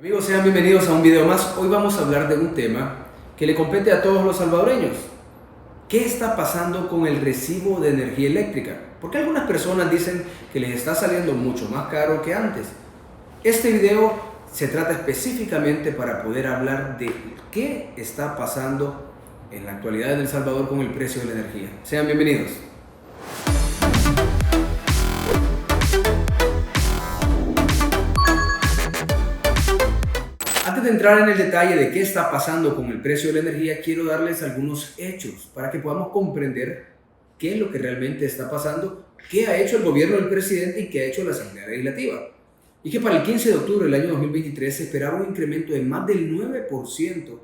Amigos, sean bienvenidos a un video más. Hoy vamos a hablar de un tema que le compete a todos los salvadoreños. ¿Qué está pasando con el recibo de energía eléctrica? Porque algunas personas dicen que les está saliendo mucho más caro que antes. Este video se trata específicamente para poder hablar de qué está pasando en la actualidad en El Salvador con el precio de la energía. Sean bienvenidos. Antes de entrar en el detalle de qué está pasando con el precio de la energía, quiero darles algunos hechos para que podamos comprender qué es lo que realmente está pasando, qué ha hecho el gobierno del presidente y qué ha hecho la Asamblea Legislativa. Y que para el 15 de octubre del año 2023 se esperaba un incremento de más del 9%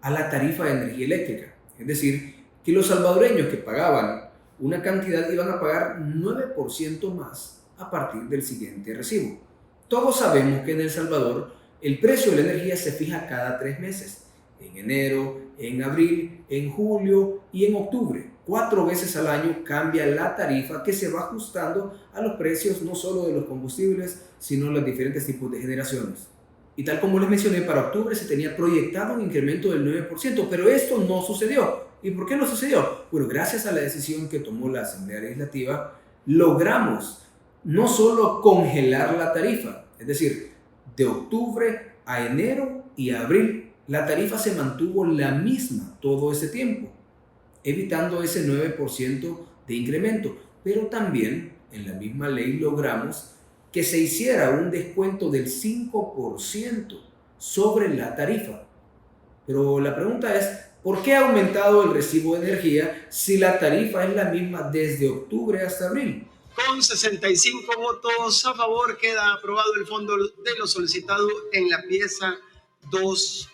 a la tarifa de energía eléctrica. Es decir, que los salvadoreños que pagaban una cantidad iban a pagar 9% más a partir del siguiente recibo. Todos sabemos que en El Salvador el precio de la energía se fija cada 3 meses, en enero, en abril, en julio y en octubre. 4 veces al año cambia la tarifa que se va ajustando a los precios no solo de los combustibles, sino los diferentes tipos de generaciones. Y tal como les mencioné, para octubre se tenía proyectado un incremento del 9%, pero esto no sucedió. ¿Y por qué no sucedió? Bueno, gracias a la decisión que tomó la Asamblea Legislativa, logramos no solo congelar la tarifa, es decir, de octubre a enero y a abril, la tarifa se mantuvo la misma todo ese tiempo, evitando ese 9% de incremento. Pero también en la misma ley logramos que se hiciera un descuento del 5% sobre la tarifa. Pero la pregunta es, ¿por qué ha aumentado el recibo de energía si la tarifa es la misma desde octubre hasta abril? Con 65 votos a favor queda aprobado el fondo de lo solicitado en la pieza 2A.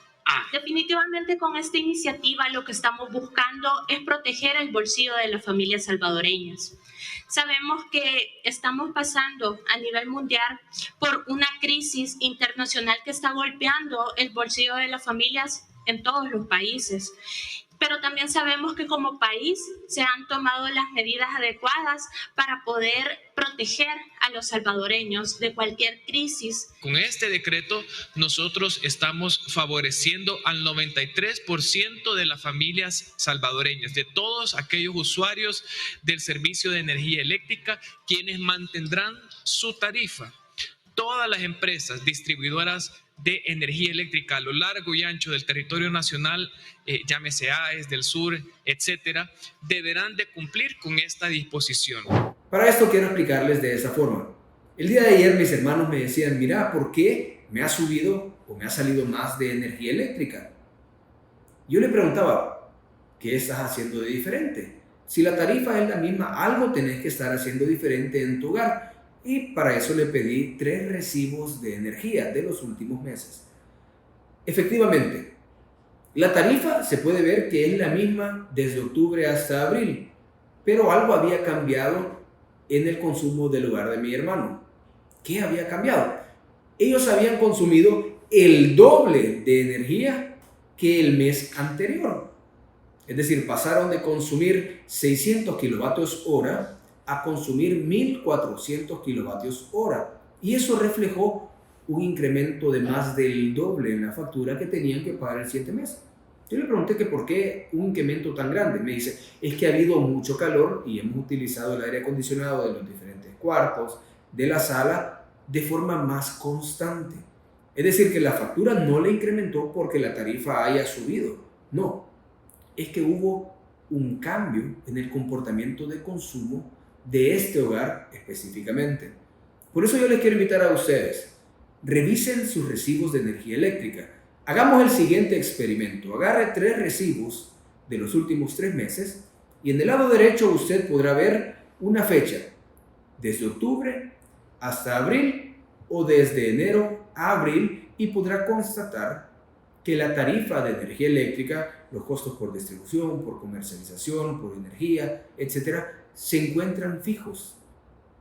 Definitivamente con esta iniciativa lo que estamos buscando es proteger el bolsillo de las familias salvadoreñas. Sabemos que estamos pasando a nivel mundial por una crisis internacional que está golpeando el bolsillo de las familias en todos los países. Pero también sabemos que como país se han tomado las medidas adecuadas para poder proteger a los salvadoreños de cualquier crisis. Con este decreto nosotros estamos favoreciendo al 93% de las familias salvadoreñas, de todos aquellos usuarios del servicio de energía eléctrica, quienes mantendrán su tarifa. Todas las empresas distribuidoras de energía eléctrica a lo largo y ancho del territorio nacional, llámese AES, del sur, etcétera, deberán de cumplir con esta disposición. Para esto quiero explicarles de esa forma. El día de ayer mis hermanos me decían, mira, ¿por qué me ha subido o me ha salido más de energía eléctrica? Yo le preguntaba, ¿qué estás haciendo de diferente? Si la tarifa es la misma, algo tenés que estar haciendo diferente en tu hogar. Y para eso le pedí 3 recibos de energía de los últimos meses. Efectivamente, la tarifa se puede ver que es la misma desde octubre hasta abril, pero algo había cambiado en el consumo del hogar de mi hermano. ¿Qué había cambiado? Ellos habían consumido el doble de energía que el mes anterior. Es decir, pasaron de consumir 600 kilovatios hora a consumir 1.400 kilovatios hora. Y eso reflejó un incremento de más del doble en la factura que tenían que pagar el siguiente mes. Yo le pregunté que por qué un incremento tan grande. Me dice, es que ha habido mucho calor y hemos utilizado el aire acondicionado de los diferentes cuartos, de la sala, de forma más constante. Es decir, que la factura no le incrementó porque la tarifa haya subido. No, es que hubo un cambio en el comportamiento de consumo de este hogar específicamente. Por eso yo les quiero invitar a ustedes, revisen sus recibos de energía eléctrica. Hagamos el siguiente experimento. Agarre 3 recibos de los últimos 3 meses y en el lado derecho usted podrá ver una fecha, desde octubre hasta abril o desde enero a abril, y podrá constatar que la tarifa de energía eléctrica, los costos por distribución, por comercialización, por energía, etcétera, se encuentran fijos.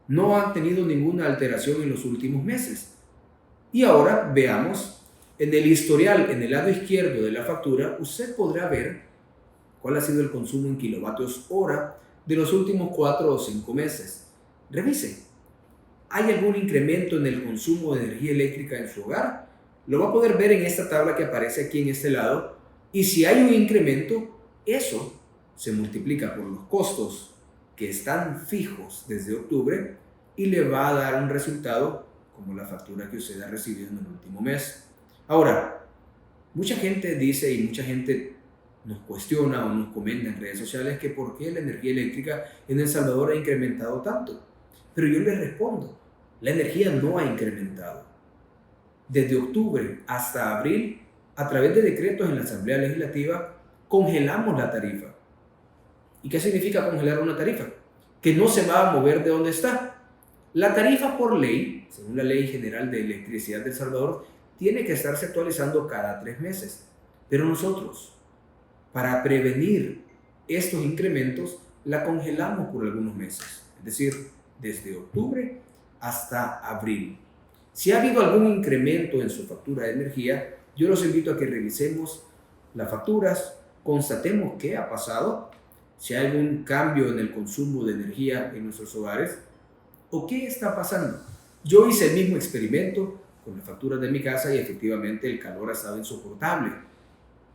No han tenido ninguna alteración en los últimos meses. Y ahora veamos en el historial, en el lado izquierdo de la factura, usted podrá ver cuál ha sido el consumo en kilovatios hora de los últimos 4 o 5 meses. Revise. ¿Hay algún incremento en el consumo de energía eléctrica en su hogar? Lo va a poder ver en esta tabla que aparece aquí en este lado. Y si hay un incremento, eso se multiplica por los costos que están fijos desde octubre y le va a dar un resultado como la factura que usted ha recibido en el último mes. Ahora, mucha gente dice y mucha gente nos cuestiona o nos comenta en redes sociales que por qué la energía eléctrica en El Salvador ha incrementado tanto. Pero yo les respondo, la energía no ha incrementado. Desde octubre hasta abril, a través de decretos en la Asamblea Legislativa, congelamos la tarifa. ¿Y qué significa congelar una tarifa? Que no se va a mover de donde está. La tarifa por ley, según la Ley General de Electricidad de El Salvador, tiene que estarse actualizando cada 3 meses. Pero nosotros, para prevenir estos incrementos, la congelamos por algunos meses. Es decir, desde octubre hasta abril. Si ha habido algún incremento en su factura de energía, yo los invito a que revisemos las facturas, constatemos qué ha pasado, si hay algún cambio en el consumo de energía en nuestros hogares o qué está pasando. Yo hice el mismo experimento con las facturas de mi casa y efectivamente el calor ha estado insoportable.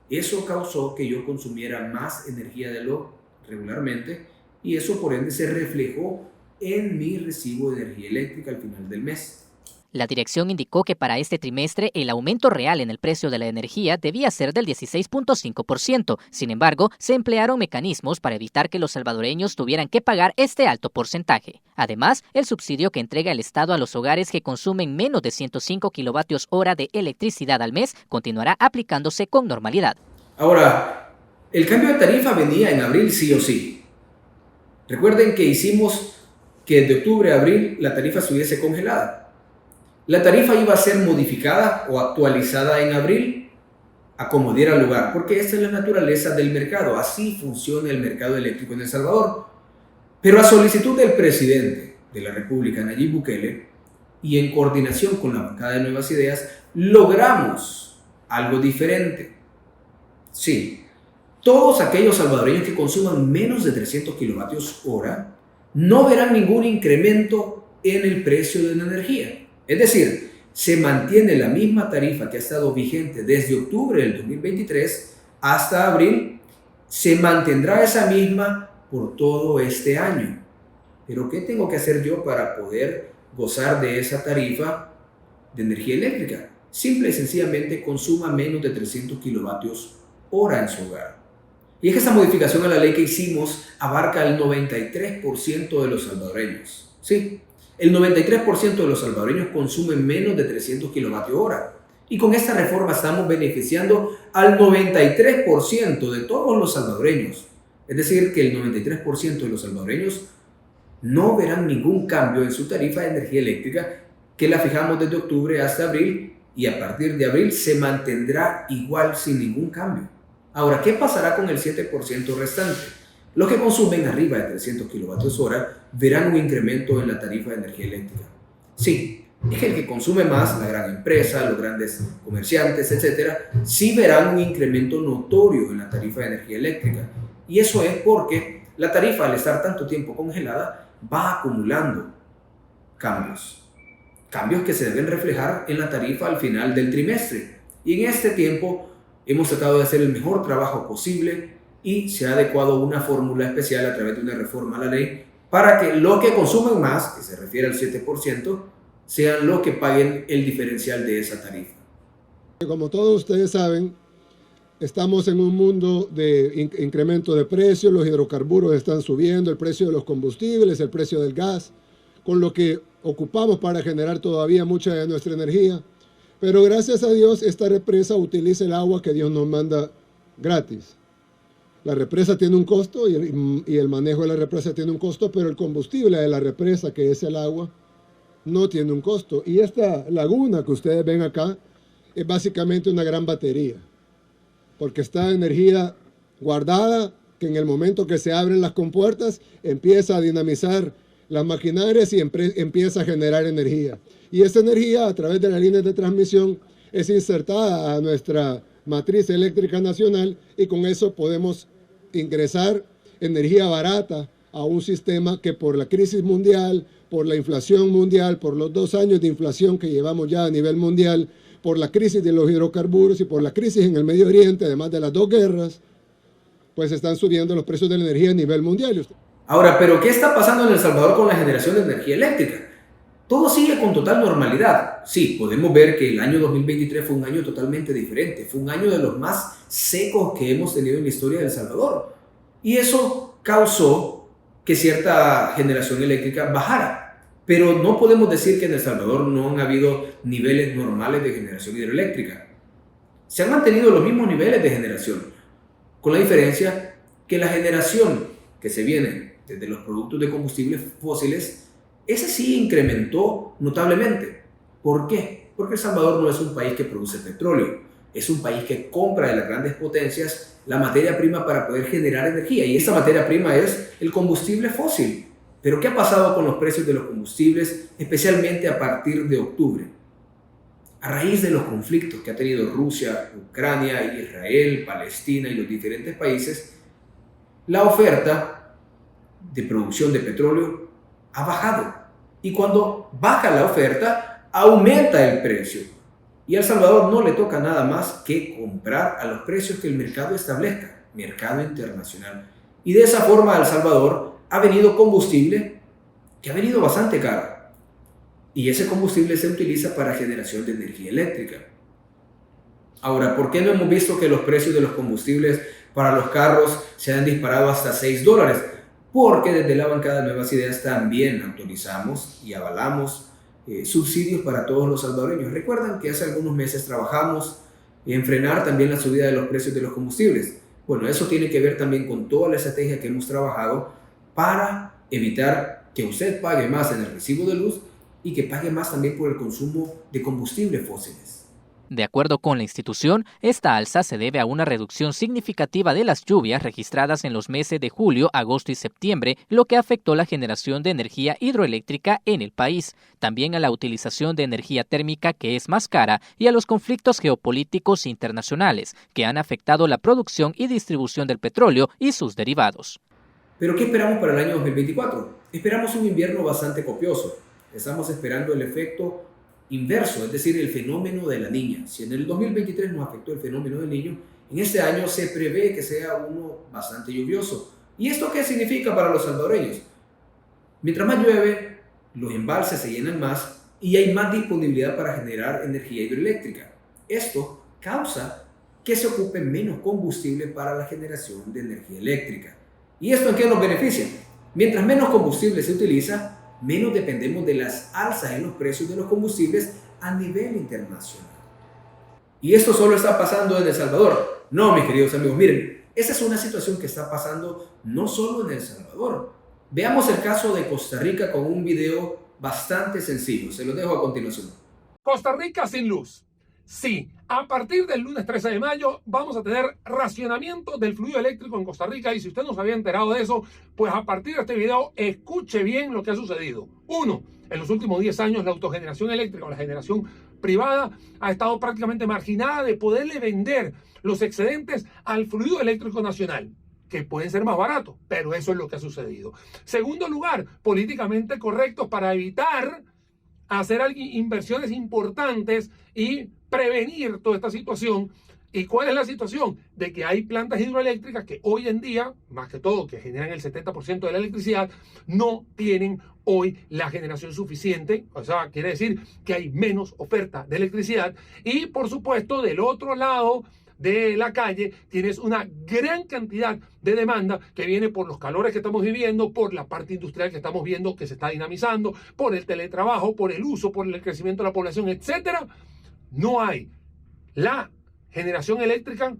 Eso causó que yo consumiera más energía de lo regularmente y eso por ende se reflejó en mi recibo de energía eléctrica al final del mes. La dirección indicó que para este trimestre el aumento real en el precio de la energía debía ser del 16.5%. Sin embargo, se emplearon mecanismos para evitar que los salvadoreños tuvieran que pagar este alto porcentaje. Además, el subsidio que entrega el Estado a los hogares que consumen menos de 105 kilovatios hora de electricidad al mes continuará aplicándose con normalidad. Ahora, el cambio de tarifa venía en abril sí o sí. Recuerden que hicimos que de octubre a abril la tarifa estuviese congelada. La tarifa iba a ser modificada o actualizada en abril a como diera lugar, porque esa es la naturaleza del mercado. Así funciona el mercado eléctrico en El Salvador. Pero a solicitud del presidente de la República, Nayib Bukele, y en coordinación con la bancada de Nuevas Ideas, logramos algo diferente. Sí, todos aquellos salvadoreños que consuman menos de 300 kilovatios hora no verán ningún incremento en el precio de la energía. Es decir, se mantiene la misma tarifa que ha estado vigente desde octubre del 2023 hasta abril, se mantendrá esa misma por todo este año. Pero ¿qué tengo que hacer yo para poder gozar de esa tarifa de energía eléctrica? Simple y sencillamente consuma menos de 300 kilovatios hora en su hogar. Y es que esta modificación a la ley que hicimos abarca el 93% de los salvadoreños. Sí. El 93% de los salvadoreños consumen menos de 300 kilovatios hora. Y con esta reforma estamos beneficiando al 93% de todos los salvadoreños. Es decir, que el 93% de los salvadoreños no verán ningún cambio en su tarifa de energía eléctrica que la fijamos desde octubre hasta abril y a partir de abril se mantendrá igual sin ningún cambio. Ahora, ¿qué pasará con el 7% restante? Los que consumen arriba de 300 kilovatios hora verán un incremento en la tarifa de energía eléctrica. Sí, es que el que consume más, la gran empresa, los grandes comerciantes, etcétera, sí verán un incremento notorio en la tarifa de energía eléctrica. Y eso es porque la tarifa, al estar tanto tiempo congelada, va acumulando cambios. Cambios que se deben reflejar en la tarifa al final del trimestre. Y en este tiempo hemos tratado de hacer el mejor trabajo posible y se ha adecuado una fórmula especial a través de una reforma a la ley para que los que consumen más, que se refiere al 7%, sean los que paguen el diferencial de esa tarifa. Como todos ustedes saben, estamos en un mundo de incremento de precios, los hidrocarburos están subiendo, el precio de los combustibles, el precio del gas, con lo que ocupamos para generar todavía mucha de nuestra energía. Pero gracias a Dios, esta represa utiliza el agua que Dios nos manda gratis. La represa tiene un costo y el manejo de la represa tiene un costo, pero el combustible de la represa, que es el agua, no tiene un costo. Y esta laguna que ustedes ven acá es básicamente una gran batería, porque está energía guardada, que en el momento que se abren las compuertas empieza a dinamizar las maquinarias y empieza a generar energía. Y esa energía, a través de las líneas de transmisión, es insertada a nuestra matriz eléctrica nacional y con eso podemos ingresar energía barata a un sistema que por la crisis mundial, por la inflación mundial, por los 2 años de inflación que llevamos ya a nivel mundial, por la crisis de los hidrocarburos y por la crisis en el Medio Oriente, además de las dos guerras, pues están subiendo los precios de la energía a nivel mundial. Ahora, ¿pero qué está pasando en El Salvador con la generación de energía eléctrica? Todo sigue con total normalidad. Sí, podemos ver que el año 2023 fue un año totalmente diferente. Fue un año de los más secos que hemos tenido en la historia de El Salvador. Y eso causó que cierta generación eléctrica bajara. Pero no podemos decir que en El Salvador no han habido niveles normales de generación hidroeléctrica. Se han mantenido los mismos niveles de generación, con la diferencia que la generación que se viene desde los productos de combustibles fósiles, ese sí incrementó notablemente. ¿Por qué? Porque El Salvador no es un país que produce petróleo, es un país que compra de las grandes potencias la materia prima para poder generar energía, y esa materia prima es el combustible fósil. Pero ¿qué ha pasado con los precios de los combustibles, especialmente a partir de octubre? A raíz de los conflictos que ha tenido Rusia, Ucrania, Israel, Palestina y los diferentes países, la oferta de producción de petróleo ha bajado. Y cuando baja la oferta, aumenta el precio. Y a El Salvador no le toca nada más que comprar a los precios que el mercado establezca, mercado internacional. Y de esa forma a El Salvador ha venido combustible que ha venido bastante caro. Y ese combustible se utiliza para generación de energía eléctrica. Ahora, ¿por qué no hemos visto que los precios de los combustibles para los carros se han disparado hasta $6? Porque desde la bancada de Nuevas Ideas también autorizamos y avalamos subsidios para todos los salvadoreños. Recuerdan que hace algunos meses trabajamos en frenar también la subida de los precios de los combustibles. Bueno, eso tiene que ver también con toda la estrategia que hemos trabajado para evitar que usted pague más en el recibo de luz y que pague más también por el consumo de combustibles fósiles. De acuerdo con la institución, esta alza se debe a una reducción significativa de las lluvias registradas en los meses de julio, agosto y septiembre, lo que afectó la generación de energía hidroeléctrica en el país, también a la utilización de energía térmica que es más cara y a los conflictos geopolíticos internacionales que han afectado la producción y distribución del petróleo y sus derivados. ¿Pero qué esperamos para el año 2024? Esperamos un invierno bastante copioso. Estamos esperando el efecto inverso, es decir, el fenómeno de la Niña. Si en el 2023 nos afectó el fenómeno del Niño, en este año se prevé que sea uno bastante lluvioso. ¿Y esto qué significa para los salvadoreños? Mientras más llueve, los embalses se llenan más y hay más disponibilidad para generar energía hidroeléctrica. Esto causa que se ocupe menos combustible para la generación de energía eléctrica. ¿Y esto en qué nos beneficia? Mientras menos combustible se utiliza, menos dependemos de las alzas en los precios de los combustibles a nivel internacional. ¿Y esto solo está pasando en El Salvador? No, mis queridos amigos, miren, esa es una situación que está pasando no solo en El Salvador. Veamos el caso de Costa Rica con un video bastante sencillo. Se lo dejo a continuación. Costa Rica sin luz. Sí, a partir del lunes 13 de mayo vamos a tener racionamiento del fluido eléctrico en Costa Rica, y si usted no se había enterado de eso, pues a partir de este video escuche bien lo que ha sucedido. 1. En los últimos 10 años la autogeneración eléctrica o la generación privada ha estado prácticamente marginada de poderle vender los excedentes al fluido eléctrico nacional, que pueden ser más baratos, pero eso es lo que ha sucedido. Segundo lugar, políticamente correctos para evitar hacer inversiones importantes y prevenir toda esta situación. ¿Y cuál es la situación? De que hay plantas hidroeléctricas que hoy en día, más que todo, que generan el 70% de la electricidad, no tienen hoy la generación suficiente. O sea, quiere decir que hay menos oferta de electricidad. Y por supuesto, del otro lado de la calle tienes una gran cantidad de demanda que viene por los calores que estamos viviendo, por la parte industrial que estamos viendo que se está dinamizando, por el teletrabajo, por el uso, por el crecimiento de la población, etcétera. No hay la generación eléctrica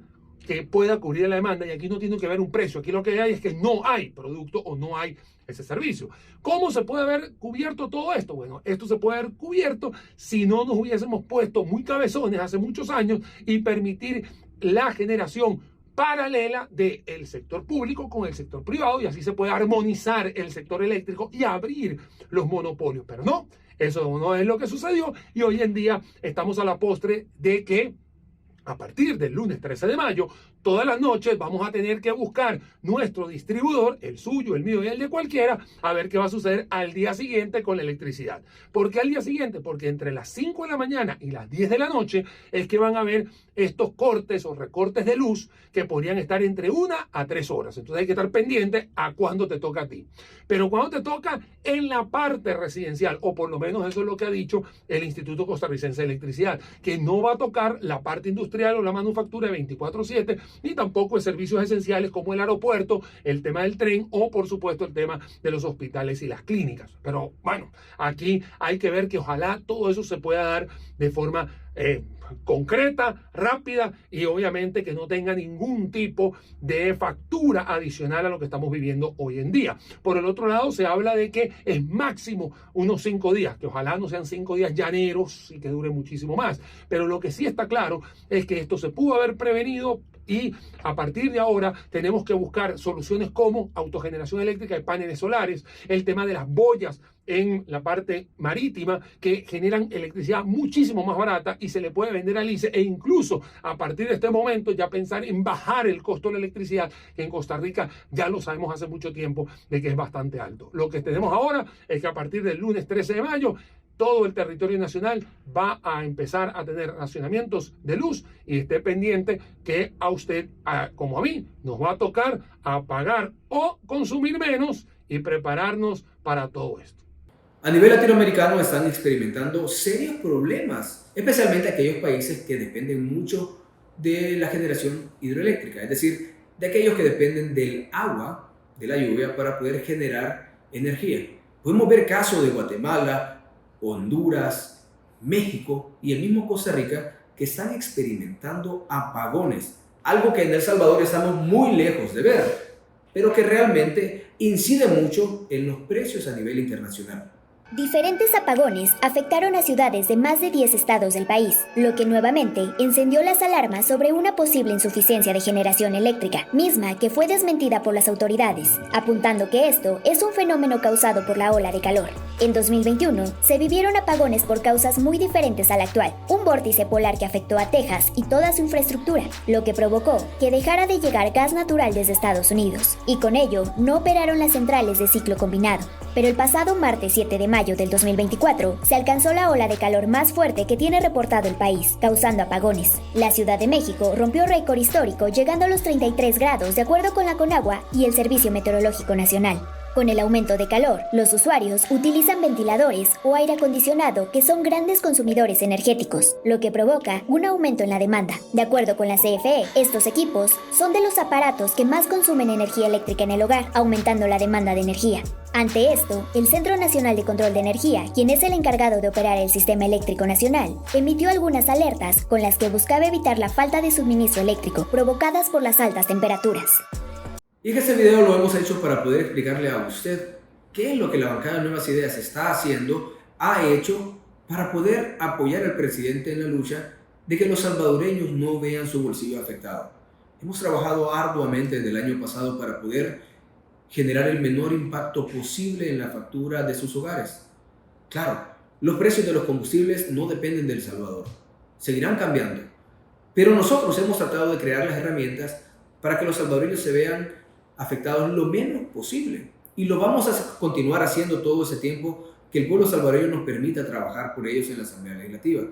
que pueda cubrir la demanda, y aquí no tiene que ver un precio, aquí lo que hay es que no hay producto o no hay ese servicio. ¿Cómo se puede haber cubierto todo esto? Bueno, esto se puede haber cubierto si no nos hubiésemos puesto muy cabezones hace muchos años y permitir la generación paralela del sector público con el sector privado, y así se puede armonizar el sector eléctrico y abrir los monopolios. Pero no, eso no es lo que sucedió, y hoy en día estamos a la postre de que a partir del lunes 13 de mayo, todas las noches vamos a tener que buscar nuestro distribuidor, el suyo, el mío y el de cualquiera, a ver qué va a suceder al día siguiente con la electricidad. ¿Por qué al día siguiente? Porque entre las 5 de la mañana y las 10 de la noche es que van a haber estos cortes o recortes de luz que podrían estar entre 1 a 3 horas. Entonces hay que estar pendiente a cuándo te toca a ti. Pero cuando te toca en la parte residencial, o por lo menos eso es lo que ha dicho el Instituto Costarricense de Electricidad, que no va a tocar la parte industrial o la manufactura de 24/7, ni tampoco de servicios esenciales como el aeropuerto, el tema del tren o por supuesto el tema de los hospitales y las clínicas. Pero bueno, aquí hay que ver que ojalá todo eso se pueda dar de forma concreta, rápida y obviamente que no tenga ningún tipo de factura adicional a lo que estamos viviendo hoy en día. Por el otro lado, se habla de que es máximo unos 5 días, que ojalá no sean 5 días llaneros y que dure muchísimo más. Pero lo que sí está claro es que esto se pudo haber prevenido y a partir de ahora tenemos que buscar soluciones como autogeneración eléctrica de paneles solares, el tema de las boyas en la parte marítima que generan electricidad muchísimo más barata y se le puede vender al ICE, e incluso a partir de este momento ya pensar en bajar el costo de la electricidad, que en Costa Rica ya lo sabemos hace mucho tiempo de que es bastante alto. Lo que tenemos ahora es que a partir del lunes 13 de mayo todo el territorio nacional va a empezar a tener racionamientos de luz y esté pendiente que a usted, como a mí, nos va a tocar apagar o consumir menos y prepararnos para todo esto. A nivel latinoamericano están experimentando serios problemas, especialmente aquellos países que dependen mucho de la generación hidroeléctrica, es decir, de aquellos que dependen del agua, de la lluvia, para poder generar energía. Podemos ver casos de Guatemala, Honduras, México y el mismo Costa Rica que están experimentando apagones, algo que en El Salvador estamos muy lejos de ver, pero que realmente incide mucho en los precios a nivel internacional. Diferentes apagones afectaron a ciudades de más de 10 estados del país, lo que nuevamente encendió las alarmas sobre una posible insuficiencia de generación eléctrica, misma que fue desmentida por las autoridades, apuntando que esto es un fenómeno causado por la ola de calor. En 2021 se vivieron apagones por causas muy diferentes a la actual, un vórtice polar que afectó a Texas y toda su infraestructura, lo que provocó que dejara de llegar gas natural desde Estados Unidos, y con ello no operaron las centrales de ciclo combinado. Pero el pasado martes 7 de mayo del 2024 se alcanzó la ola de calor más fuerte que tiene reportado el país, causando apagones. La Ciudad de México rompió récord histórico llegando a los 33 grados de acuerdo con la Conagua y el Servicio Meteorológico Nacional. Con el aumento de calor, los usuarios utilizan ventiladores o aire acondicionado que son grandes consumidores energéticos, lo que provoca un aumento en la demanda. De acuerdo con la CFE, estos equipos son de los aparatos que más consumen energía eléctrica en el hogar, aumentando la demanda de energía. Ante esto, el Centro Nacional de Control de Energía, quien es el encargado de operar el Sistema Eléctrico Nacional, emitió algunas alertas con las que buscaba evitar la falta de suministro eléctrico provocadas por las altas temperaturas. Y en este video lo hemos hecho para poder explicarle a usted qué es lo que la bancada de Nuevas Ideas está haciendo, ha hecho para poder apoyar al presidente en la lucha de que los salvadoreños no vean su bolsillo afectado. Hemos trabajado arduamente desde el año pasado para poder generar el menor impacto posible en la factura de sus hogares. Claro, los precios de los combustibles no dependen de El Salvador, seguirán cambiando, pero nosotros hemos tratado de crear las herramientas para que los salvadoreños se vean afectados lo menos posible, y lo vamos a continuar haciendo todo ese tiempo que el pueblo salvadoreño nos permita trabajar por ellos en la Asamblea Legislativa.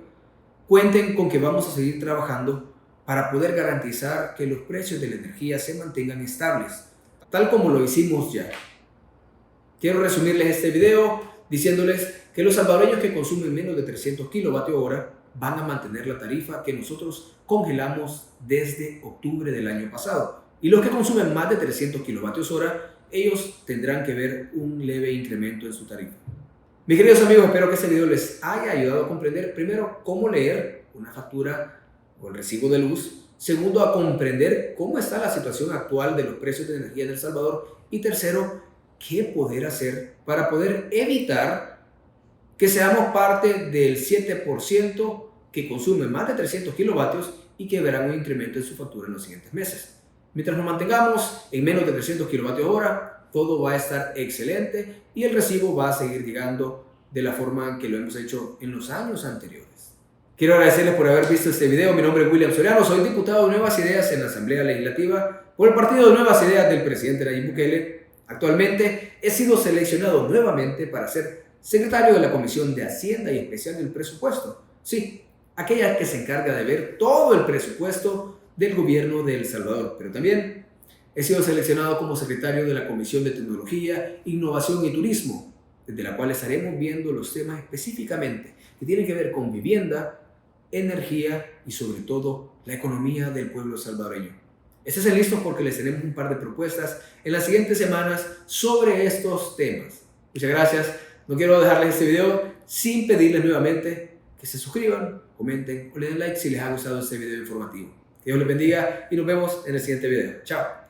Cuenten con que vamos a seguir trabajando para poder garantizar que los precios de la energía se mantengan estables, tal como lo hicimos ya. Quiero resumirles este video diciéndoles que los salvadoreños que consumen menos de 300 kWh van a mantener la tarifa que nosotros congelamos desde octubre del año pasado. Y los que consumen más de 300 kWh, ellos tendrán que ver un leve incremento en su tarifa. Mis queridos amigos, espero que este video les haya ayudado a comprender, primero, cómo leer una factura o el recibo de luz. Segundo, a comprender cómo está la situación actual de los precios de energía en El Salvador. Y tercero, qué poder hacer para poder evitar que seamos parte del 7% que consume más de 300 kilovatios y que verán un incremento en su factura en los siguientes meses. Mientras nos mantengamos en menos de 300 kWh, todo va a estar excelente y el recibo va a seguir llegando de la forma en que lo hemos hecho en los años anteriores. Quiero agradecerles por haber visto este video. Mi nombre es William Soriano, soy diputado de Nuevas Ideas en la Asamblea Legislativa por el partido de Nuevas Ideas del presidente Nayib Bukele. Actualmente he sido seleccionado nuevamente para ser secretario de la Comisión de Hacienda y Especial del Presupuesto. Sí, aquella que se encarga de ver todo el presupuesto del gobierno de El Salvador. Pero también he sido seleccionado como secretario de la Comisión de Tecnología, Innovación y Turismo, desde la cual estaremos viendo los temas específicamente que tienen que ver con vivienda, energía y sobre todo la economía del pueblo salvadoreño. Estén listos porque les tenemos un par de propuestas en las siguientes semanas sobre estos temas. Muchas gracias. No quiero dejarles este video sin pedirles nuevamente que se suscriban, comenten o le den like si les ha gustado este video informativo. Que Dios les bendiga y nos vemos en el siguiente video. Chao.